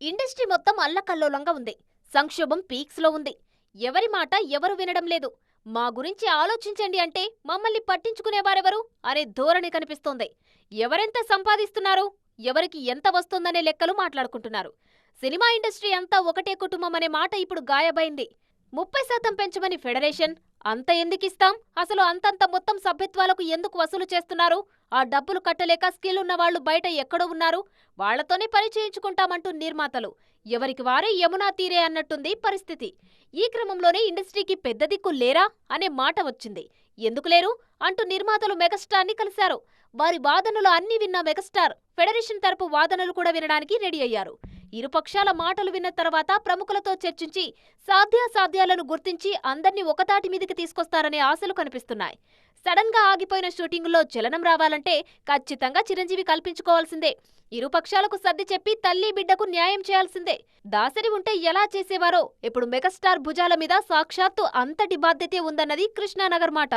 Industry మొత్తం అల్లకల్లోలంగా ఉంది. సంక్షోభం పీక్స్‌లో ఉంది. ఎవరి మాట ఎవరు వినడం లేదు. మా గురించి ఆలోచించండి అంటే మమ్మల్ని పట్టించుకునేవారెవరు అనే ధోరణి కనిపిస్తోంది. ఎవరెంత సంపాదిస్తున్నారు, ఎవరికి ఎంత వస్తోందనే లెక్కలు మాట్లాడుకుంటున్నారు. సినిమా ఇండస్ట్రీ అంతా ఒకటే కుటుంబం అనే మాట ఇప్పుడు గాయబైంది. 30% పెంచమని ఫెడరేషన్, అంత ఎందుకిస్తాం, అసలు అంతంత మొత్తం సభ్యత్వాలకు ఎందుకు వసూలు చేస్తున్నారు, ఆ డబ్బులు కట్టలేక స్కిల్ ఉన్నవాళ్లు బయట ఎక్కడో ఉన్నారు, వాళ్లతోనే పని చేయించుకుంటామంటూ నిర్మాతలు. ఎవరికి వారే యమునా తీరే అన్నట్టుంది పరిస్థితి. ఈ క్రమంలోనే ఇండస్ట్రీకి పెద్ద దిక్కు లేరా అనే మాట వచ్చింది. ఎందుకు లేరు అంటూ నిర్మాతలు మెగాస్టార్ని కలిశారు. వారి వాదనలు అన్నీ విన్న మెగాస్టార్ ఫెడరేషన్ తరపు వాదనలు కూడా వినడానికి రెడీ అయ్యారు. ఇరుపక్షాల మాటలు విన్న తర్వాత ప్రముఖులతో చర్చించి సాధ్యాసాధ్యాలను గుర్తించి అందర్నీ ఒకతాటి మీదికి తీసుకొస్తారనే ఆశలు కనిపిస్తున్నాయి. సడన్ గా ఆగిపోయిన షూటింగుల్లో చలనం రావాలంటే ఖచ్చితంగా చిరంజీవి కల్పించుకోవాల్సిందే. ఇరుపక్షాలకు సర్ది చెప్పి తల్లి బిడ్డకు న్యాయం చేయాల్సిందే. దాసరి ఉంటే ఎలా చేసేవారో ఇప్పుడు మెగాస్టార్ భుజాల మీద సాక్షాత్తు అంతటి బాధ్యతే ఉందన్నది కృష్ణానగర్ మాట.